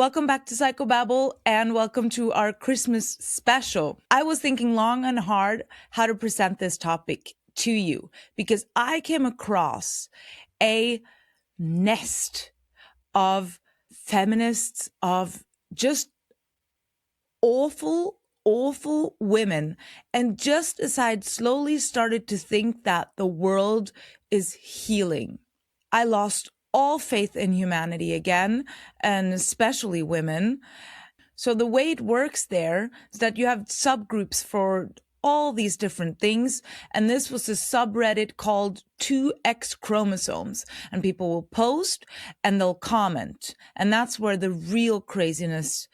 Welcome back to Psychobabble and welcome to our Christmas special. I was thinking long and hard how to present this topic to you because I came across a nest of feminists, of just awful women. And just as I'd slowly started to think that the world is healing, I lost all faith in humanity again, and especially women. So the way it works there is that you have subgroups for all these different things. And this was a subreddit called 2XChromosomes. And people will post and they'll comment. And that's where the real craziness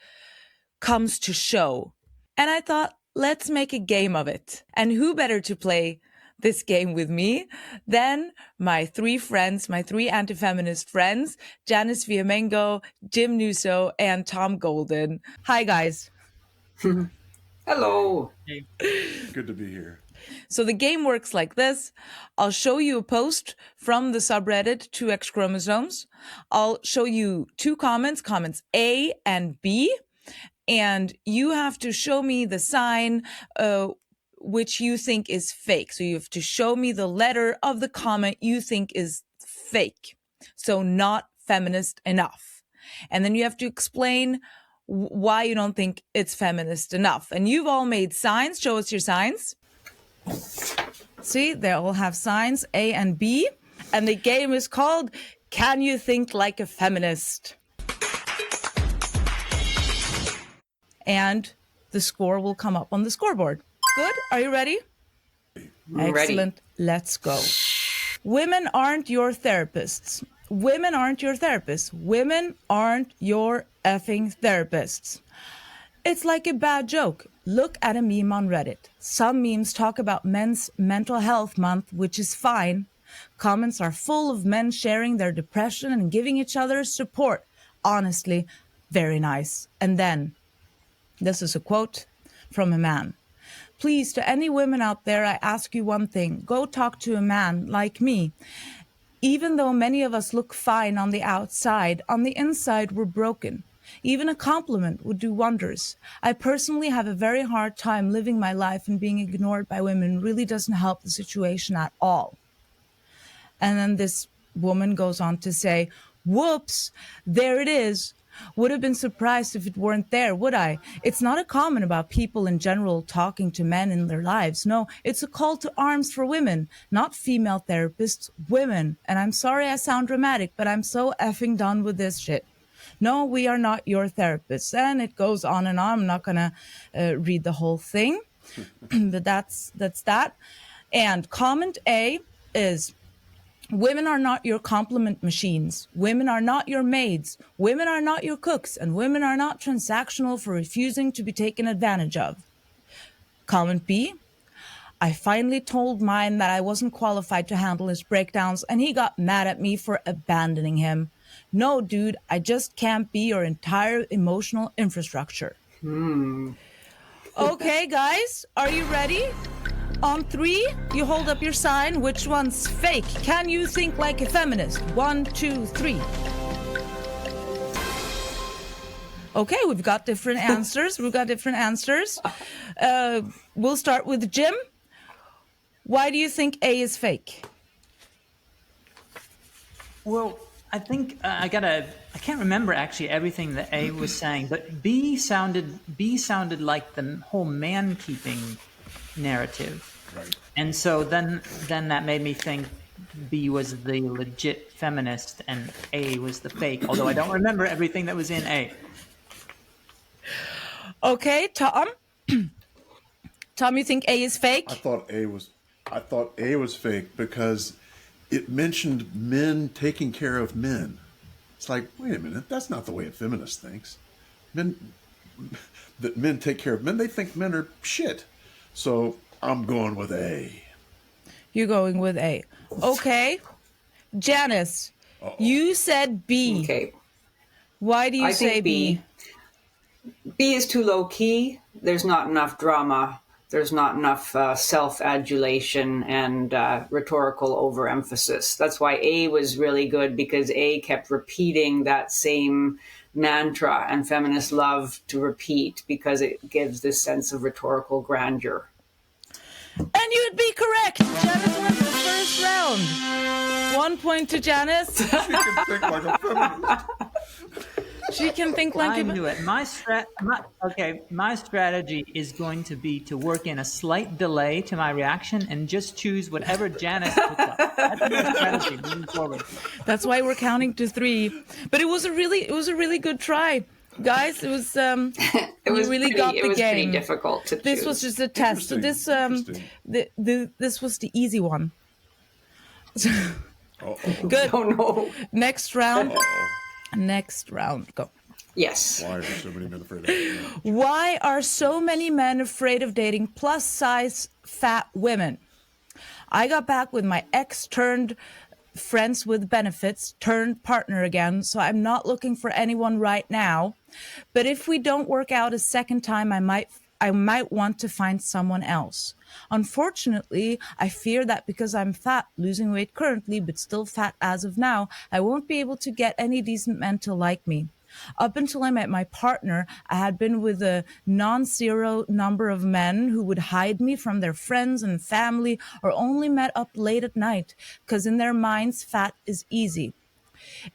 comes to show. And I thought, let's make a game of it. And who better to play this game with me than my three friends, my three anti-feminist friends, Janice Fiamengo, Jim Naso, and Tom Golden. Hi, guys. Hello. Good to be here. So the game works like this. I'll show you a post from the subreddit 2XChromosomes. I'll show you two comments A and B, and you have to show me the sign which you think is fake. So you have to show me the letter of the comment you think is fake. So not feminist enough. And then you have to explain why you don't think it's feminist enough. And you've all made signs. Show us your signs. See, they all have signs, A and B. And the game is called Can You Think Like a Feminist? And the score will come up on the scoreboard. Good? Are you ready? Excellent. Let's go. Women aren't your therapists. Women aren't your therapists. Women aren't your effing therapists. It's like a bad joke. Look at a meme on Reddit. Some memes talk about Men's Mental Health Month, which is fine. Comments are full of men sharing their depression and giving each other support. Honestly, very nice. And then, this is a quote from a man. Please, to any women out there, I ask you one thing. Go talk to a man like me. Even though many of us look fine on the outside, on the inside we're broken. Even a compliment would do wonders. I personally have a very hard time living my life, and being ignored by women really doesn't help the situation at all. And then this woman goes on to say, whoops, there it is. Would have been surprised if it weren't there, would I? It's not a comment about people in general talking to men in their lives. No, it's a call to arms for women, not female therapists, women. And I'm sorry I sound dramatic, but I'm so effing done with this shit. No, we are not your therapists. And it goes on and on. I'm not going to read the whole thing, but that's that. And comment A is, women are not your compliment machines. Women are not your maids. Women are not your cooks. And women are not transactional for refusing to be taken advantage of. Comment B. I finally told mine that I wasn't qualified to handle his breakdowns, and he got mad at me for abandoning him. No, dude, I just can't be your entire emotional infrastructure. Okay, guys, are you ready? On 3, you hold up your sign. Which one's fake? Can you think like a feminist? 1, 2, 3. Okay, we've got different answers. We'll start with Jim. Why do you think A is fake? Well, I think I can't remember actually everything that A was saying, but B sounded like the whole man-keeping narrative. Right. And so then that made me think B was the legit feminist and A was the fake, although I don't remember everything that was in A. Okay, Tom. Tom, you think A is fake? I thought A was fake because it mentioned men taking care of men. It's like, wait a minute, that's not the way a feminist thinks. Men take care of men. They think men are shit. So I'm going with A. You're going with A. Okay. Janice, you said B. Okay. Why do you say B? B is too low key. There's not enough drama. There's not enough self-adulation and rhetorical overemphasis. That's why A was really good, because A kept repeating that same mantra and feminists love to repeat because it gives this sense of rhetorical grandeur. And you'd be correct. Janice wins the first round. 1 point to Janice. She can think like a feminist. She can think like I a... knew it. My strategy is going to be to work in a slight delay to my reaction and just choose whatever Janice puts up. That's my strategy moving forward. That's why we're counting to 3. But it was a really good try. Guys, it was you really got the it was game. pretty difficult to This choose. was just a test. So this this was the easy one. Good. Oh no. Next round. Uh-oh. Next round. Go. Yes. Why are so many men afraid of it? Why are so many men afraid of dating plus size fat women? I got back with my ex turned friends with benefits turned partner again, so I'm not looking for anyone right now. But if we don't work out a second time, I might want to find someone else. Unfortunately, I fear that because I'm fat, losing weight currently, but still fat as of now, I won't be able to get any decent men to like me. Up until I met my partner, I had been with a non-zero number of men who would hide me from their friends and family or only met up late at night because in their minds, fat is easy.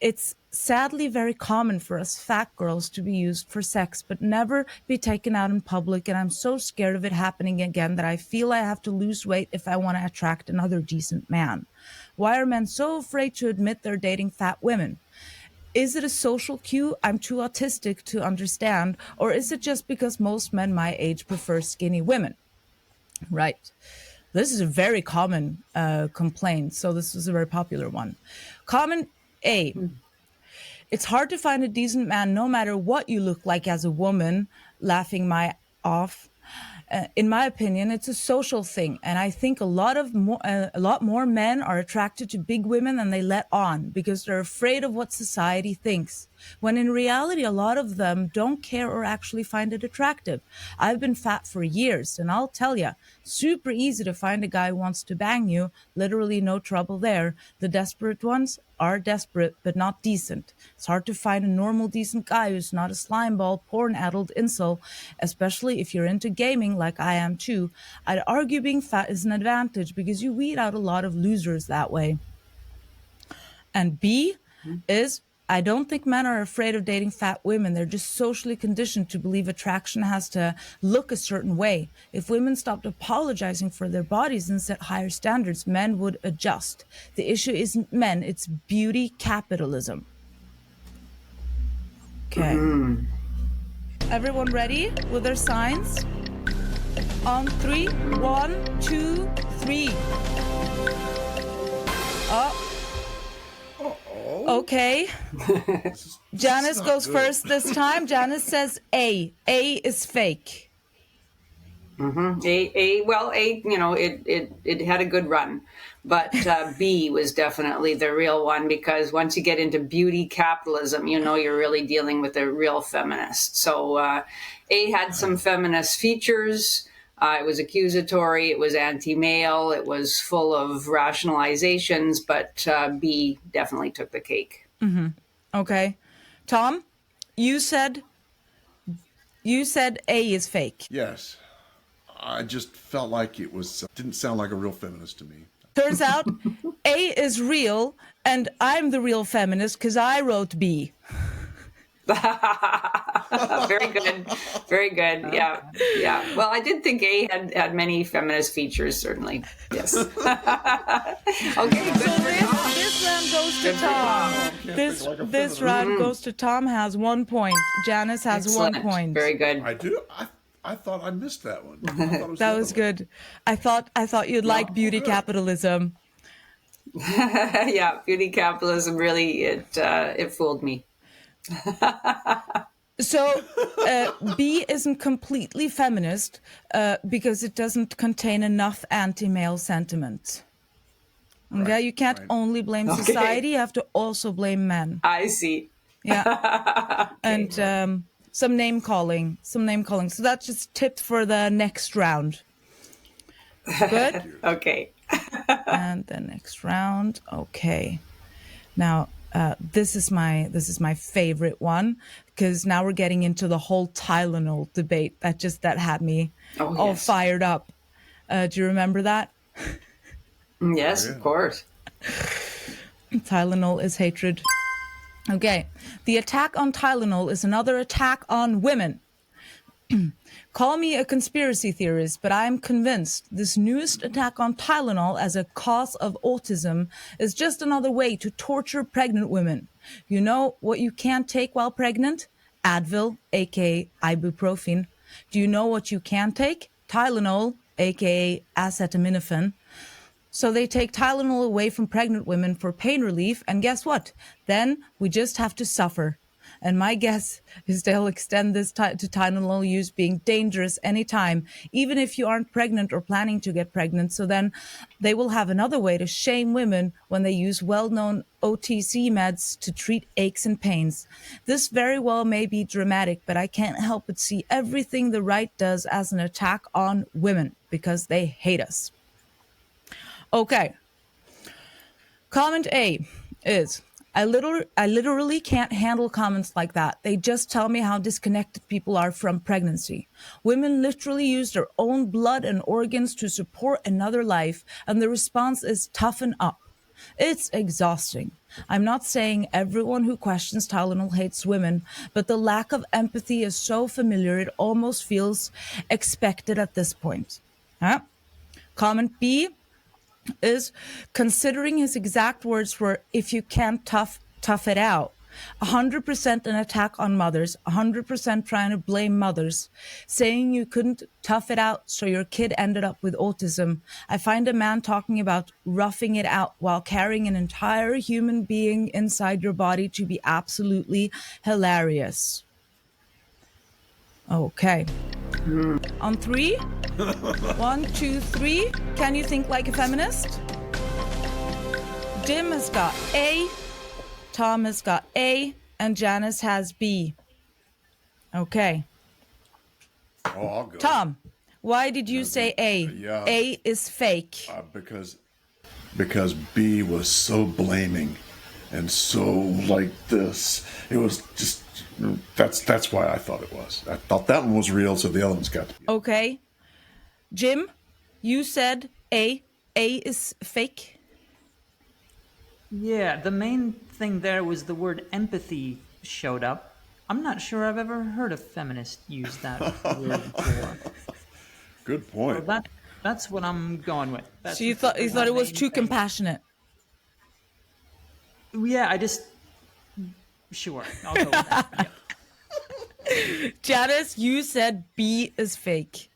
It's sadly very common for us fat girls to be used for sex, but never be taken out in public. And I'm so scared of it happening again that I feel I have to lose weight if I want to attract another decent man. Why are men so afraid to admit they're dating fat women? Is it a social cue I'm too autistic to understand, or is it just because most men my age prefer skinny women? Right. This is a very common complaint, so this is a very popular one. Comment A. It's hard to find a decent man no matter what you look like as a woman, laughing my off. In my opinion, it's a social thing, and I think a lot more men are attracted to big women than they let on because they're afraid of what society thinks. When in reality, a lot of them don't care or actually find it attractive. I've been fat for years, and I'll tell you, super easy to find a guy who wants to bang you. Literally no trouble there. The desperate ones are desperate, but not decent. It's hard to find a normal, decent guy who's not a slimeball, porn-addled incel, especially if you're into gaming like I am too. I'd argue being fat is an advantage because you weed out a lot of losers that way. And B is, I don't think men are afraid of dating fat women. They're just socially conditioned to believe attraction has to look a certain way. If women stopped apologizing for their bodies and set higher standards, men would adjust. The issue isn't men, it's beauty capitalism. Okay. Everyone ready with their signs? On 3, 1, 2, 3. Oh. Okay. Janice goes first this time. Janice says A. A is fake. It had a good run, but B was definitely the real one because once you get into beauty capitalism, you're really dealing with a real feminist. So A had some feminist features. It was accusatory, it was anti-male, it was full of rationalizations, but B definitely took the cake. Mm-hmm. Okay. Tom, you said A is fake. Yes. I just felt like it was, didn't sound like a real feminist to me. Turns out A is real, and I'm the real feminist because I wrote B. Very good. Very good. Yeah. Well, I did think A had many feminist features, certainly. Yes. Okay, good. So this round goes to Tom. This round goes to Tom, has 1 point. Janice has Excellent. 1 point. Very good. I thought I missed that one. That was good. I thought you'd like beauty capitalism. Yeah, beauty capitalism really it fooled me. So B isn't completely feminist because it doesn't contain enough anti-male sentiment. Okay, you can't only blame society; you have to also blame men. I see. Yeah, and some name calling. So that's just tipped for the next round. Good. Okay. And the next round. Okay. Now This is my favorite one, because now we're getting into the whole Tylenol debate that had me all fired up. Do you remember that? Yes, of course. Tylenol is hatred. Okay. The attack on Tylenol is another attack on women. Call me a conspiracy theorist, but I'm convinced this newest attack on Tylenol as a cause of autism is just another way to torture pregnant women. You know what you can't take while pregnant? Advil, aka ibuprofen. Do you know what you can take? Tylenol, aka acetaminophen. So they take Tylenol away from pregnant women for pain relief, and guess what? Then we just have to suffer. And my guess is they'll extend this to Tylenol use being dangerous anytime, even if you aren't pregnant or planning to get pregnant. So then they will have another way to shame women when they use well-known OTC meds to treat aches and pains. This very well may be dramatic, but I can't help but see everything the right does as an attack on women because they hate us. Okay. Comment A is, I literally can't handle comments like that. They just tell me how disconnected people are from pregnancy. Women literally use their own blood and organs to support another life, and the response is toughen up. It's exhausting. I'm not saying everyone who questions Tylenol hates women, but the lack of empathy is so familiar it almost feels expected at this point. Huh? Comment B is, considering his exact words were, if you can't tough it out. 100% an attack on mothers, 100% trying to blame mothers, saying you couldn't tough it out so your kid ended up with autism. I find a man talking about roughing it out while carrying an entire human being inside your body to be absolutely hilarious. Okay. On 3, 1, 2, 3. Can you think like a feminist? Jim has got A, Tom has got A, and Janice has B. Okay. Oh, I'll go. Tom, why did you say A? Yeah. A is fake. Because B was so blaming and so like this. It was just, that's why I thought it was. I thought that one was real, so the other one's got to be. Okay. Jim, you said A. A is fake. Yeah, the main thing there was the word empathy showed up. I'm not sure I've ever heard a feminist use that word before. Good point. So that's what I'm going with. So you thought it was too compassionate. Yeah, sure, I'll go with that. Yeah. Janice, you said B is fake.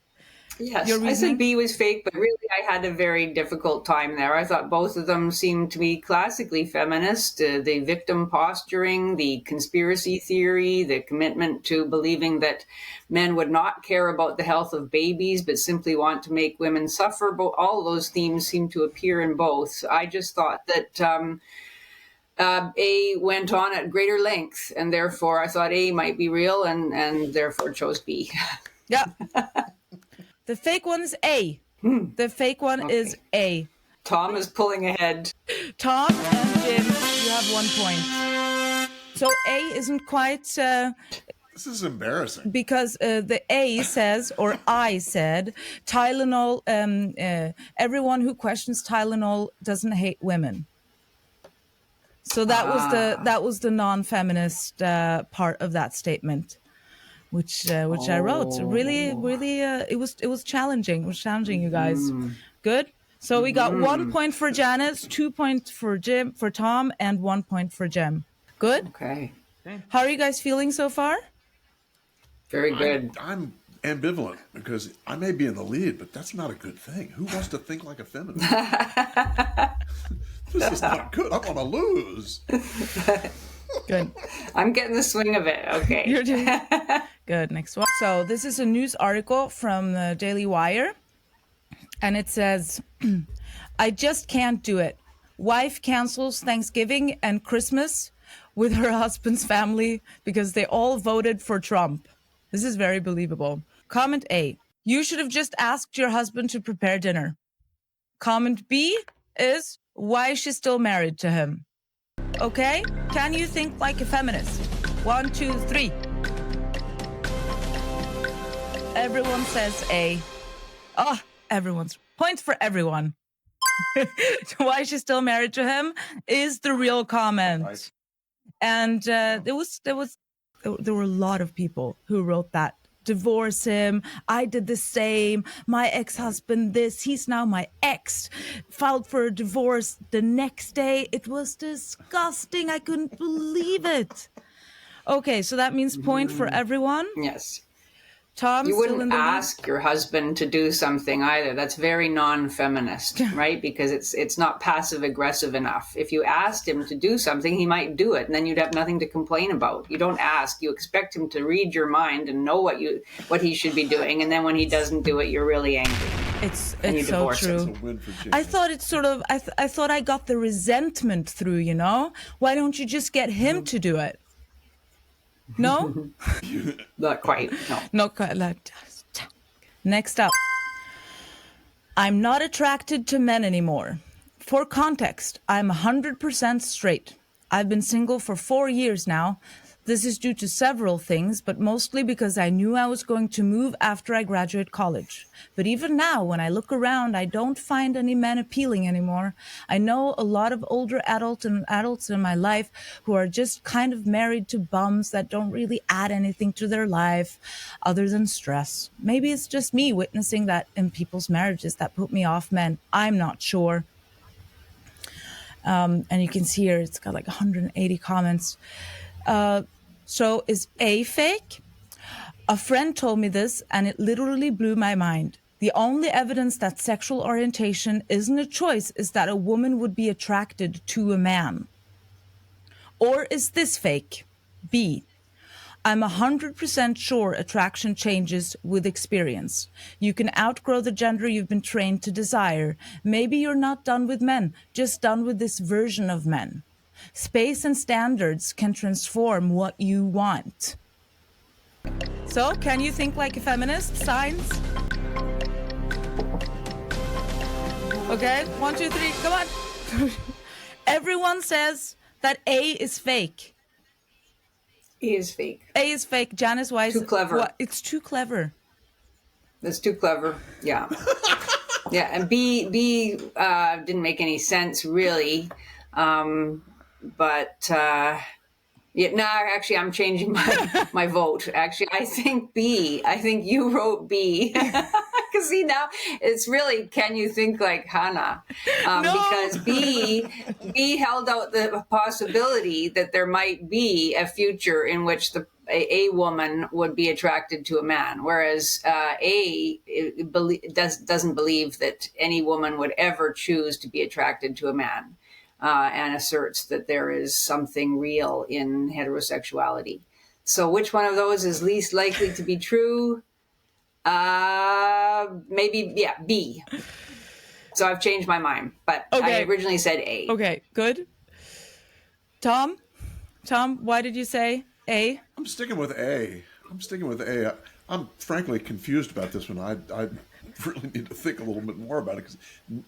Yes, I said B was fake, but really I had a very difficult time there. I thought both of them seemed to be classically feminist. The victim posturing, the conspiracy theory, the commitment to believing that men would not care about the health of babies, but simply want to make women suffer. All those themes seem to appear in both. I just thought that A went on at greater length, and therefore I thought A might be real, and therefore chose B. Yeah. The fake one is A. The fake one is A. Tom is pulling ahead. Tom and Jim, you have 1 point. So A isn't quite... This is embarrassing. Because the A says, or I said, Tylenol, everyone who questions Tylenol doesn't hate women. So that was the non-feminist part of that statement. Which I wrote. Really, it was challenging. It was challenging, you guys. Good. So we got 1 point for Janice, 2 points for Tom, and 1 point for Jem. Good. Okay. How are you guys feeling so far? Very good. I'm ambivalent because I may be in the lead, but that's not a good thing. Who wants to think like a feminist? This is not good. I want to lose. Good. I'm getting the swing of it. Okay. You're doing good. Next one. So this is a news article from the Daily Wire. And it says, I just can't do it. Wife cancels Thanksgiving and Christmas with her husband's family because they all voted for Trump. This is very believable. Comment A. You should have just asked your husband to prepare dinner. Comment B is, why is she still married to him? Okay? Can you think like a feminist? 1, 2, 3. Everyone says A. Oh, everyone's points for everyone. Why is she still married to him is the real comment. Right. And there were a lot of people who wrote that. Divorce him. I did the same. My ex-husband this. He's now my ex. Filed for a divorce the next day. It was disgusting. I couldn't believe it. Okay, so that means point for everyone. Yes. Tom, You still in wouldn't the lead? ask your husband to do something either. That's very non-feminist, right? Because it's not passive aggressive enough. If you asked him to do something, he might do it, and then you'd have nothing to complain about. You don't ask. You expect him to read your mind and know what he should be doing, and then when he doesn't do it, you're really angry. It's you so divorce him. true. It's a win for Jane. I thought it's sort of, I thought I got the resentment through, you know? Why don't you just get him to do it? No? Not quite, no. Not quite like that. Next up. I'm not attracted to men anymore. For context, I'm 100% straight. I've been single for 4 years now. This is due to several things, but mostly because I knew I was going to move after I graduate college. But even now, when I look around, I don't find any men appealing anymore. I know a lot of older adults in my life who are just kind of married to bums that don't really add anything to their life other than stress. Maybe it's just me witnessing that in people's marriages that put me off men. I'm not sure. And you can see here, it's got like 180 comments. So is A fake? A friend told me this and it literally blew my mind. The only evidence that sexual orientation isn't a choice is that a woman would be attracted to a man. Or is this fake? B. I'm 100% sure attraction changes with experience. You can outgrow the gender you've been trained to desire. Maybe you're not done with men, just done with this version of men. Space and standards can transform what you want. So, can you think like a feminist? Signs? Okay, 1, 2, 3, come on. Everyone says that A is fake. He is fake. A is fake. Janice, why is Too clever. What? It's too clever. That's too clever. Yeah. Yeah, and B didn't make any sense really. But yeah, no, actually, I'm changing my vote. Actually, I think B. I think you wrote B. Because see, now it's really, can you think like Hannah? No. Because B held out the possibility that there might be a future in which a woman would be attracted to a man, whereas A doesn't believe that any woman would ever choose to be attracted to a man. And asserts that there is something real in heterosexuality. So which one of those is least likely to be true? Maybe, yeah, B. So I've changed my mind, but Okay. I originally said A. Okay, good. Tom, why did you say A? I'm sticking with A. I'm frankly confused about this one. I really need to think a little bit more about it because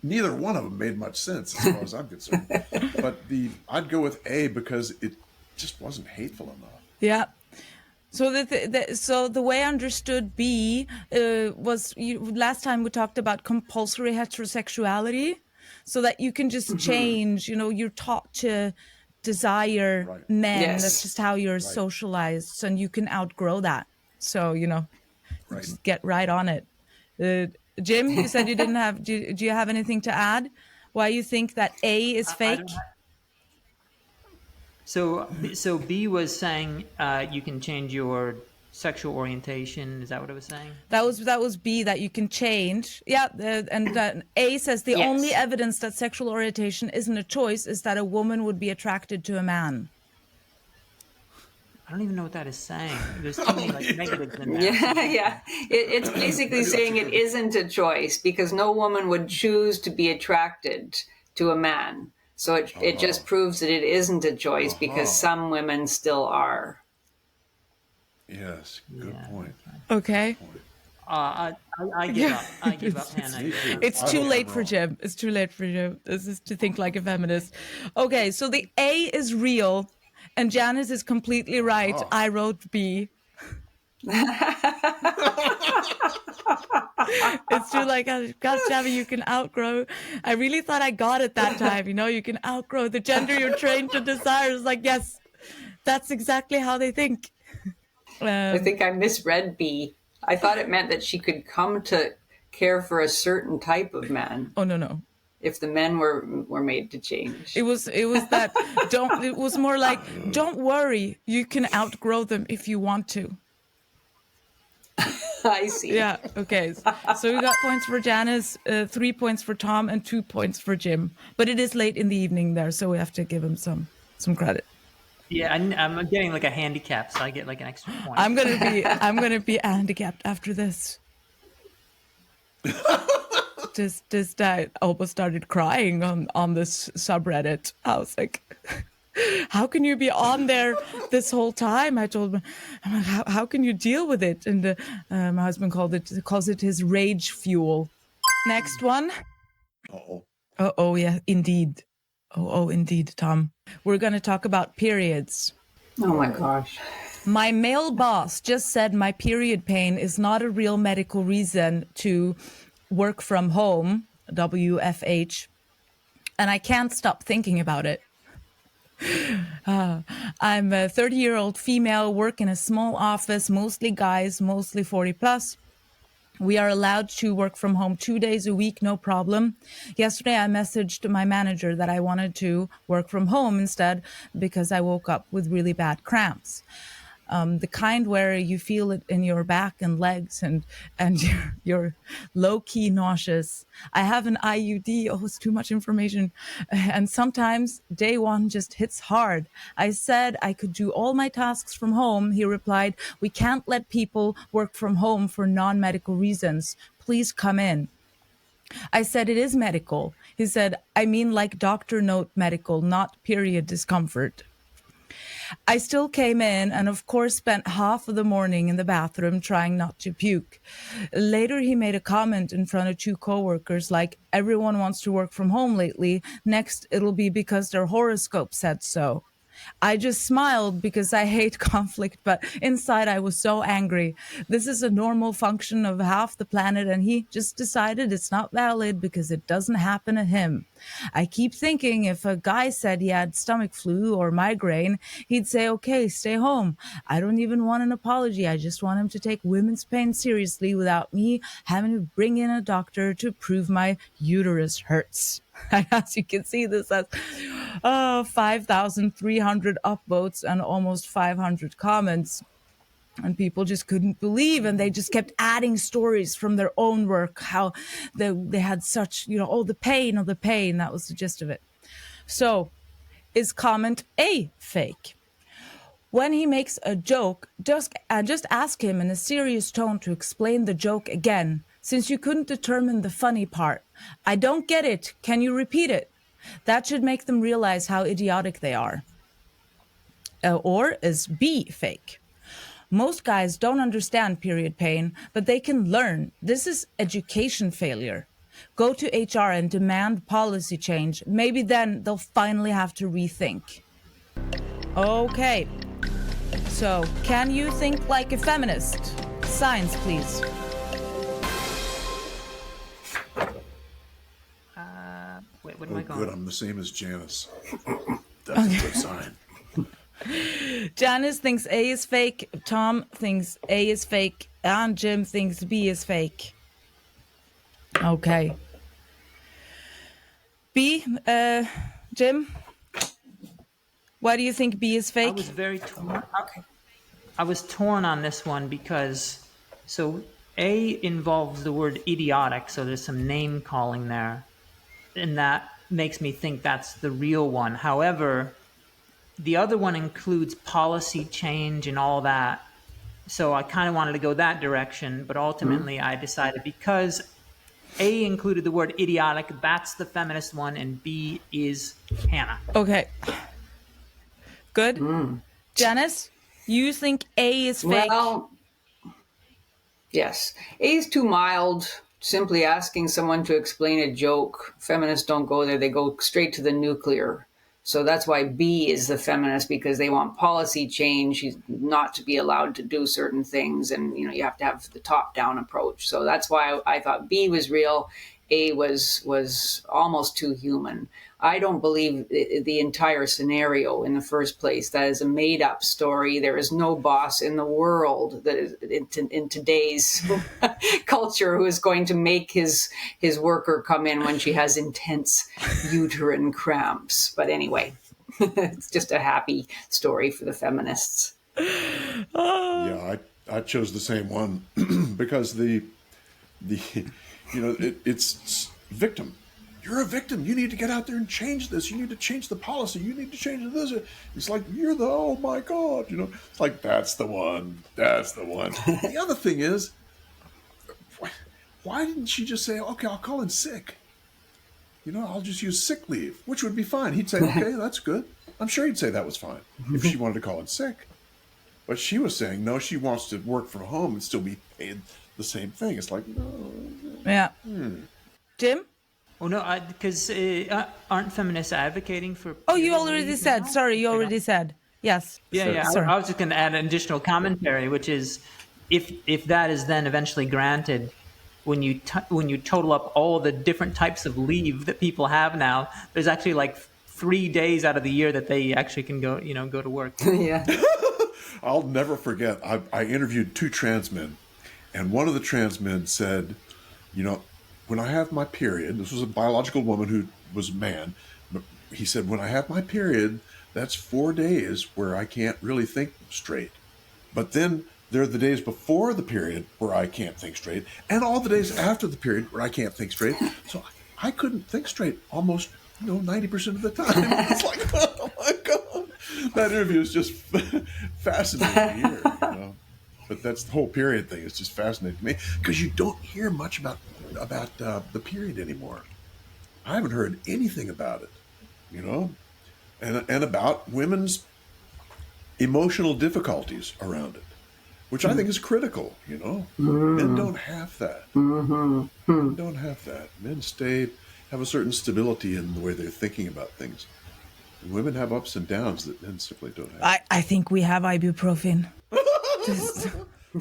neither one of them made much sense as far as I'm concerned. But I'd go with A because it just wasn't hateful enough. Yeah. So the way I understood B was last time we talked about compulsory heterosexuality, so that you can just change. You know, you're taught to desire men. Yes. That's just how you're socialized, and you can outgrow that. So just get right on it. Jim, you said you didn't have. Do you have anything to add? Why you think that A is fake? So B was saying you can change your sexual orientation. Is that what it was saying? That was B, that you can change. Yeah, and A says the only evidence that sexual orientation isn't a choice is that a woman would be attracted to a man. I don't even know what that is saying. There's too many negatives in there. Yeah. It's basically saying it isn't a choice because no woman would choose to be attracted to a man. So it just proves that it isn't a choice because some women still are. Yes, good point. Okay. I give up. I give up, Hannah. Me too. It's I too hope I'm late for wrong. Jim. It's too late for Jim. This is to think like a feminist. Okay, so the A is real, and Janice is completely right. Oh. I wrote B. It's true, like, God, Javi, you can outgrow. I really thought I got it that time. You know, you can outgrow the gender you're trained to desire. It's like, yes, that's exactly how they think. I think I misread B. I thought it meant that she could come to care for a certain type of man Oh, no. if the men were made to change. It was that it was more like, don't worry, you can outgrow them if you want to. I see. Yeah, okay. So we got points for Janice, 3 points for Tom, and 2 points for Jim. But it is late in the evening there, so we have to give him some credit. Yeah, I'm getting like a handicap, so I get like an extra point. I'm gonna be handicapped after this. just I almost started crying on this subreddit. I was like, how can you be on there this whole time? I told him, I'm like, how can you deal with it? And my husband calls it his rage fuel. Next one. Uh-oh. Oh yeah, indeed. Oh indeed, Tom. We're gonna talk about periods. Oh my gosh. My male boss just said my period pain is not a real medical reason to work from home, WFH, and I can't stop thinking about it. I'm a 30-year-old female, work in a small office, mostly guys, mostly 40 plus. We are allowed to work from home 2 days a week, no problem. Yesterday, I messaged my manager that I wanted to work from home instead because I woke up with really bad cramps. The kind where you feel it in your back and legs and you're low-key nauseous. I have an IUD. Oh, it's too much information. And sometimes day one just hits hard. I said I could do all my tasks from home. He replied, we can't let people work from home for non-medical reasons. Please come in. I said, it is medical. He said, I mean like doctor note medical, not period discomfort. I still came in and, of course, spent half of the morning in the bathroom trying not to puke. Later, he made a comment in front of 2 coworkers like, everyone wants to work from home lately. Next, it'll be because their horoscope said so. I just smiled because I hate conflict, but inside I was so angry. This is a normal function of half the planet, and he just decided it's not valid because it doesn't happen to him. I keep thinking if a guy said he had stomach flu or migraine, he'd say, okay, stay home. I don't even want an apology. I just want him to take women's pain seriously without me having to bring in a doctor to prove my uterus hurts. As you can see, this has 5,300 upvotes and almost 500 comments. And people just couldn't believe, and they just kept adding stories from their own work, how they had such, the pain of the pain. That was the gist of it. So, is comment A fake? When he makes a joke, just ask him in a serious tone to explain the joke again, since you couldn't determine the funny part. I don't get it. Can you repeat it? That should make them realize how idiotic they are. Or is B fake? Most guys don't understand period pain, but they can learn. This is education failure. Go to HR and demand policy change. Maybe then they'll finally have to rethink. Okay. So, can you think like a feminist? Signs, please. Wait, what am I going? Good. I'm the same as Janice. That's a good sign. Janice thinks A is fake, Tom thinks A is fake, and Jim thinks B is fake. Okay. B, Jim? Why do you think B is fake? I was very torn. Okay. I was torn on this one because, so A involves the word idiotic, so there's some name calling there, and that makes me think that's the real one. However, the other one includes policy change and all that. So I kind of wanted to go that direction, but ultimately I decided because A included the word idiotic, that's the feminist one, and B is Hannah. Okay. Good. Janice, you think A is fake? Well, Yes. A is too mild. Simply asking someone to explain a joke. Feminists don't go there. They go straight to the nuclear. So that's why B is the feminist, because they want policy change, not to be allowed to do certain things. And, you have to have the top down approach. So that's why I thought B was real. A was almost too human. I don't believe the entire scenario in the first place. That is a made up story. There is no boss in the world that is in today's culture who is going to make his worker come in when she has intense uterine cramps. But anyway, it's just a happy story for the feminists. Yeah, I chose the same one because it's victim. You're a victim. You need to get out there and change this. You need to change the policy. You need to change this. It's like, oh my God, it's like, that's the one. That's the one. The other thing is, why didn't she just say, okay, I'll call in sick? I'll just use sick leave, which would be fine. He'd say, okay, that's good. I'm sure he'd say that was fine if she wanted to call in sick. But she was saying, no, she wants to work from home and still be paid the same thing. It's like, no. Yeah. Jim? Oh, no, because aren't feminists advocating for... Oh, you already said. Now? Sorry, you already said. Yes. Yeah. I was just going to add an additional commentary, which is if that is then eventually granted, when you total up all the different types of leave that people have now, there's actually like 3 days out of the year that they actually can go to work. Yeah. I'll never forget. I interviewed 2 trans men, and one of the trans men said, when I have my period, this was a biological woman who was a man, but he said, when I have my period, that's 4 days where I can't really think straight. But then there are the days before the period where I can't think straight, and all the days after the period where I can't think straight. So I couldn't think straight almost 90% of the time. It's like, oh my God. That interview is just fascinating to hear. But that's the whole period thing. It's just fascinating to me because you don't hear much about the period anymore. I haven't heard anything about it, and about women's emotional difficulties around it, which I think is critical. Men don't have that. Men don't have that. Men have a certain stability in the way they're thinking about things. And women have ups and downs that men simply don't have. I think we have ibuprofen.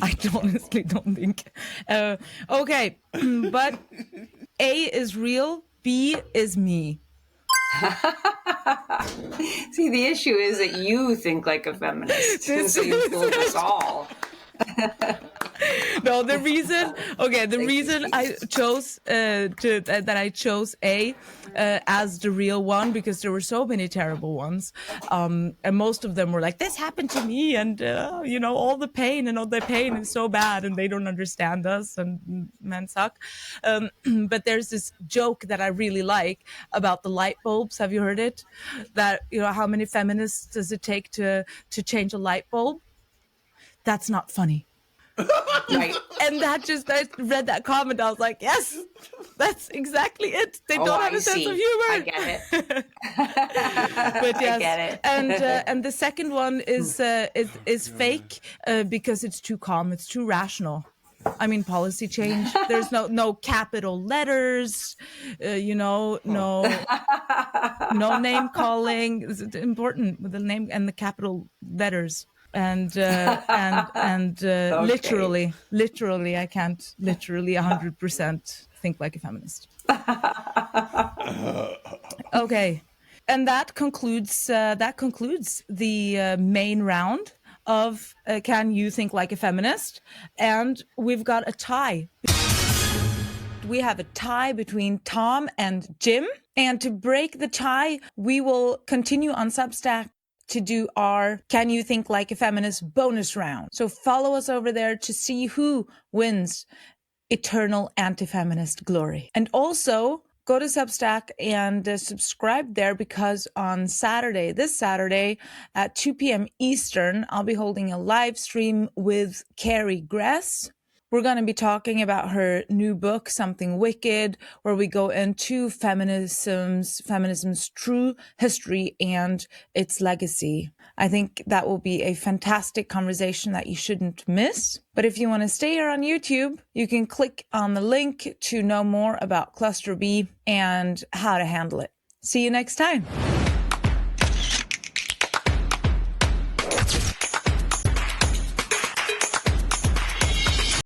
I honestly don't think. Okay, but A is real, B is me. See, the issue is that you think like a feminist, so you fooled us all. No, the reason I chose I chose A as the real one, because there were so many terrible ones, and most of them were like, this happened to me, and all the pain is so bad, and they don't understand us, and men suck. But there's this joke that I really like about the light bulbs. Have you heard it? That how many feminists does it take to change a light bulb? That's not funny. Right. And I read that comment. I was like, yes, that's exactly it. They don't have a sense of humor. I get it. But yes, I get it. And the second one is fake because it's too calm. It's too rational. I mean, policy change. There's no capital letters. No name calling. It's important with the name and the capital letters. And okay. literally, I can't literally 100% think like a feminist. Okay, and that concludes the main round of Can You Think Like a Feminist? And we've got a tie. We have a tie between Tom and Jim. And to break the tie, we will continue on Substack to do our Can You Think Like a Feminist bonus round. So follow us over there to see who wins eternal anti-feminist glory. And also go to Substack and subscribe there, because on this Saturday at 2 p.m. Eastern, I'll be holding a live stream with Carrie Gress. We're going to be talking about her new book, Something Wicked, where we go into feminism's true history and its legacy. I think that will be a fantastic conversation that you shouldn't miss. But if you want to stay here on YouTube, you can click on the link to know more about Cluster B and how to handle it. See you next time.